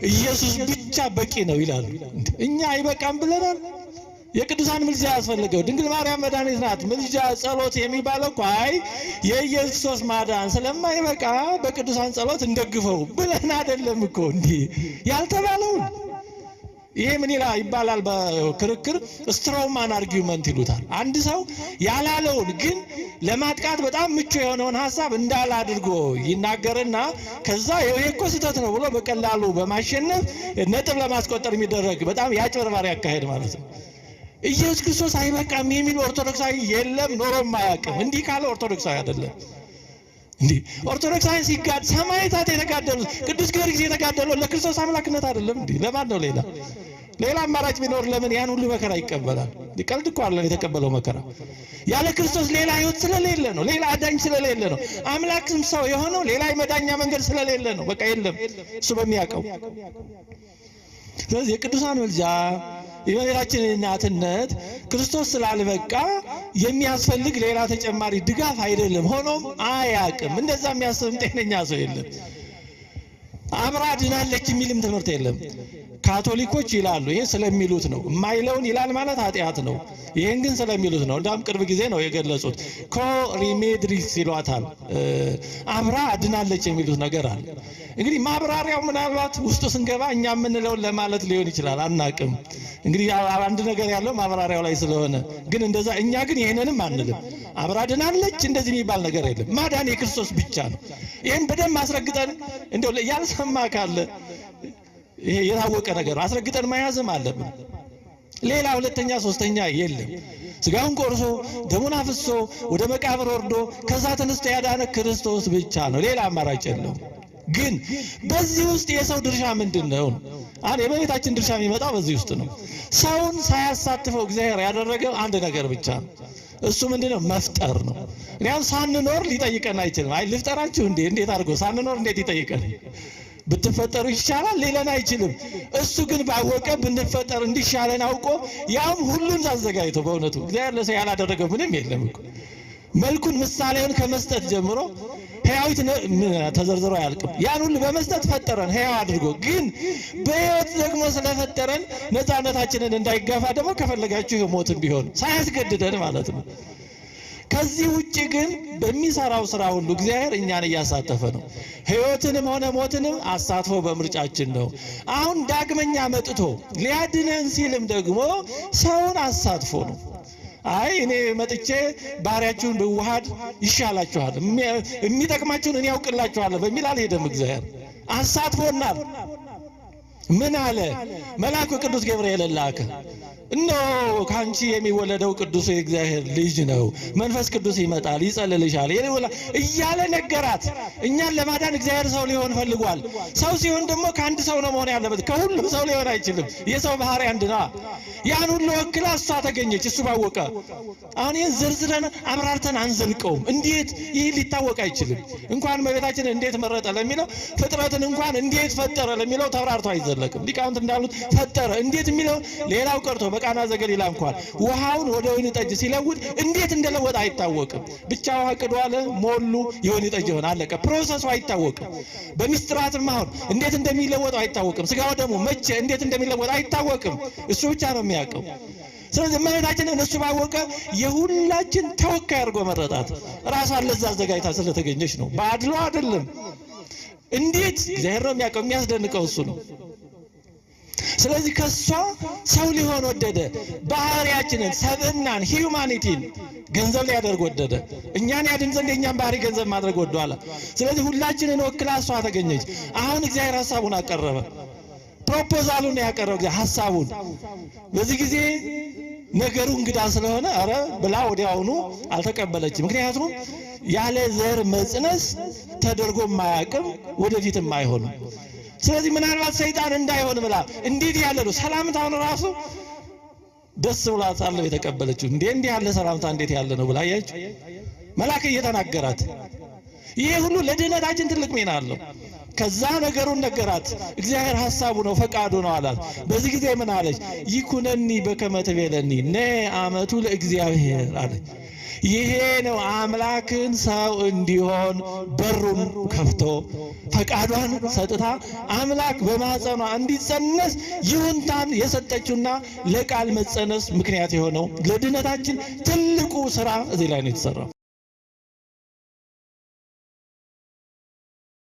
ኢየሱስ ብቻ በቂ ነው ይላሉ። እኛ አይበቃም ብለናል። የቅዱሳን ምልጃ ያስፈልገው ድንግል ማርያም መድኃኒት ናት። ምልጃ ጸሎት የሚባለው እኮ አይ የኢየሱስ ማዳን ስለማይበቃ በቅዱሳን ጸሎት እንደግፈው ብለን አይደለም እኮ እንዴ ያልተባለው። ይሄ ምን ይባላል በክርክር ስትሮማን አርጊውመንት ይሉታል። አንድ ሰው ያላለውን ግን ለማጥቃት በጣም ምቹ የሆነውን ሐሳብ እንዳለ አድርጎ ይናገርና ከዛ ይሄ እኮ ስህተት ነው ብሎ በቀላሉ በማሸነፍ ነጥብ ለማስቆጠር የሚደረግ በጣም ያጭበርባሪ አካሄድ ማለት ነው። ኢየሱስ ክርስቶስ አይበቃም የሚል ኦርቶዶክሳዊ የለም ኖሮም አያውቅም። እንዲህ ካለ ኦርቶዶክሳዊ አይደለም። እንዴ ኦርቶዶክሳዊ ሲጋድ ሰማዕታት የተጋደሉት ቅዱስ ጊዮርጊስ የተጋደለው ለክርስቶስ አምላክነት አይደለም እንዴ? ለማን ነው? ሌላ አማራጭ ቢኖር ለምን ያን ሁሉ መከራ ይቀበላል? ቀልድ እኮ አይደለም የተቀበለው መከራ። ያለ ክርስቶስ ሌላ ሕይወት ስለሌለ ነው። ሌላ አዳኝ ስለሌለ ነው። አምላክም ሰው የሆነው ሌላ የመዳኛ መንገድ ስለሌለ ነው። በቃ የለም እሱ በሚያውቀው። ስለዚህ የቅዱሳን ምልጃ የእመቤታችን እናትነት ክርስቶስ ስላልበቃ የሚያስፈልግ ሌላ ተጨማሪ ድጋፍ አይደለም። ሆኖም አያውቅም። እንደዛ የሚያስብም ጤነኛ ሰው የለም። አብራ ድናለች የሚልም ትምህርት የለም። ካቶሊኮች ይላሉ ይሄ ስለሚሉት ነው። የማይለውን ይላል ማለት ኃጢአት ነው። ይሄን ግን ስለሚሉት ነው። እንዳውም ቅርብ ጊዜ ነው የገለጹት። ኮሪሜድሪስ ይሏታል። አብራ ድናለች የሚሉት ነገር አለ። እንግዲህ ማብራሪያው ምናልባት ውስጡ ስንገባ እኛ የምንለውን ለማለት ሊሆን ይችላል፣ አናቅም። እንግዲህ አንድ ነገር ያለው ማብራሪያው ላይ ስለሆነ ግን እንደዛ እኛ ግን ይሄንንም አንልም። አብራ ድናለች እንደዚህ የሚባል ነገር የለም። ማዳን የክርስቶስ ብቻ ነው። ይሄን በደንብ አስረግጠን እንደው ያልሰማ ካለ ይሄ የታወቀ ነገር አስረግጠን መያዝም አለብን። ሌላ ሁለተኛ ሶስተኛ የለም። ስጋውን ቆርሶ ደሙን አፍሶ ወደ መቃብር ወርዶ ከዛ ተነስቶ ያዳነ ክርስቶስ ብቻ ነው። ሌላ አማራጭ የለውም። ግን በዚህ ውስጥ የሰው ድርሻ ምንድነው? አሁን የእመቤታችን ድርሻ የሚመጣው በዚህ ውስጥ ነው። ሰውን ሳያሳትፈው እግዚአብሔር ያደረገው አንድ ነገር ብቻ ነው። እሱ ምንድነው? መፍጠር ነው። ምክንያቱም ሳንኖር ሊጠይቀን አይችልም። አይ ልፍጠራችሁ እንዴ እንዴት አድርጎ ሳንኖር እንዴት ይጠይቀን? ብትፈጠሩ ይሻላል ሊለን አይችልም። እሱ ግን ባወቀ ብንፈጠር እንዲሻለን አውቆ ያም ሁሉን አዘጋጅቶ በእውነቱ እግዚአብሔር ለሰው ያላደረገው ምንም የለም እኮ መልኩን ምሳሌውን ከመስጠት ጀምሮ ሕያዊት ተዘርዝሮ አያልቅም። ያን ሁሉ በመስጠት ፈጠረን ሕያው አድርጎ። ግን በሕይወት ደግሞ ስለፈጠረን ነፃነታችንን እንዳይጋፋ ደግሞ ከፈለጋችሁ ሞትን ቢሆን ሳያስገድደን ማለት ነው። ከዚህ ውጪ ግን በሚሰራው ስራ ሁሉ እግዚአብሔር እኛን እያሳተፈ ነው። ሕይወትንም ሆነ ሞትንም አሳትፎ በምርጫችን ነው። አሁን ዳግመኛ መጥቶ ሊያድነን ሲልም ደግሞ ሰውን አሳትፎ ነው። አይ እኔ መጥቼ ባህሪያችሁን ብዋሃድ ይሻላችኋል፣ የሚጠቅማችሁን እኔ ያውቅላችኋለሁ በሚል አልሄደም። እግዚአብሔር አሳትፎናል። ምን አለ? መልአኩ ቅዱስ ገብርኤል ላከ። እነሆ ካንቺ የሚወለደው ቅዱስ የእግዚአብሔር ልጅ ነው፣ መንፈስ ቅዱስ ይመጣል፣ ይጸልልሻል እያለ ነገራት። እኛን ለማዳን እግዚአብሔር ሰው ሊሆን ፈልጓል። ሰው ሲሆን ደግሞ ከአንድ ሰው ነው መሆን ያለበት፣ ከሁሉም ሰው ሊሆን አይችልም። የሰው ባህሪ አንድ ነው። ያን ሁሉ ወክላ እሷ ተገኘች፣ እሱ ባወቀ። አሁን ይህን ዝርዝረን አብራርተን አንዘልቀውም። እንዴት ይህ ሊታወቅ አይችልም? እንኳን እመቤታችን እንዴት መረጠ ለሚለው ፍጥረትን እንኳን እንዴት ፈጠረ ለሚለው ተብራርቶ አይዘለቅም። ሊቃውንት እንዳሉት ፈጠረ እንዴት የሚለው ሌላው ቀርቶ በቃና ዘገሊላ እንኳን ውሃውን ወደ ወይን ጠጅ ሲለውጥ እንዴት እንደለወጠ አይታወቅም። ብቻ ውሃ ቅዷል፣ ሞሉ፣ የወይን ጠጅ ሆነ፣ አለቀ። ፕሮሰሱ አይታወቅም። በሚስጥራትም አሁን እንዴት እንደሚለወጠው አይታወቅም። ስጋው ደግሞ መቼ እንዴት እንደሚለወጥ አይታወቅም። እሱ ብቻ ነው የሚያውቀው። ስለዚህ እመቤታችንን እሱ ባወቀ የሁላችን ተወካይ አድርጎ መረጣት። ራሷን ለዛ አዘጋጅታ ስለተገኘች ነው፣ በአድሎ አይደለም። እንዴት እግዚአብሔር ነው የሚያውቀው። የሚያስደንቀው እሱ ነው። ስለዚህ ከሷ ሰው ሊሆን ወደደ። ባህሪያችንን፣ ሰብእናን፣ ሂዩማኒቲን ገንዘብ ሊያደርግ ወደደ። እኛን ያድን ዘንድ የእኛን ባህሪ ገንዘብ ማድረግ ወደዋል። ስለዚህ ሁላችንን ወክላ እሷ ተገኘች። አሁን እግዚአብሔር ሐሳቡን አቀረበ። ፕሮፖዛሉን ያቀረበ ሐሳቡን። በዚህ ጊዜ ነገሩ እንግዳ ስለሆነ አረ ብላ ወዲያውኑ አልተቀበለችም። ምክንያቱም ያለ ዘር መጽነስ ተደርጎ የማያውቅም ወደፊትም አይሆንም። ስለዚህ ምናልባት ሰይጣን እንዳይሆን ብላ እንዴት ያለ ነው ሰላምታውን ራሱ ደስ ብሏታል የተቀበለችው። እንዴ ያለ ሰላምታ እንዴት ያለ ነው ብላ ያያችሁ መልአክ እየተናገራት። ይሄ ሁሉ ለድህነታችን ትልቅ ሚና አለው። ከዛ ነገሩን ነገራት። እግዚአብሔር ሐሳቡ ነው ፈቃዱ ነው አላት። በዚህ ጊዜ ምን አለች? ይኩነኒ በከመ ትቤለኒ ነ አመቱ ለእግዚአብሔር አለች። ይሄ ነው አምላክን ሰው እንዲሆን በሩን ከፍቶ ፈቃዷን ሰጥታ አምላክ በማህፀኗ እንዲጸነስ ይሁንታን የሰጠችውና ለቃል መጸነስ ምክንያት የሆነው ለድነታችን ትልቁ ስራ እዚህ ላይ ነው የተሰራው።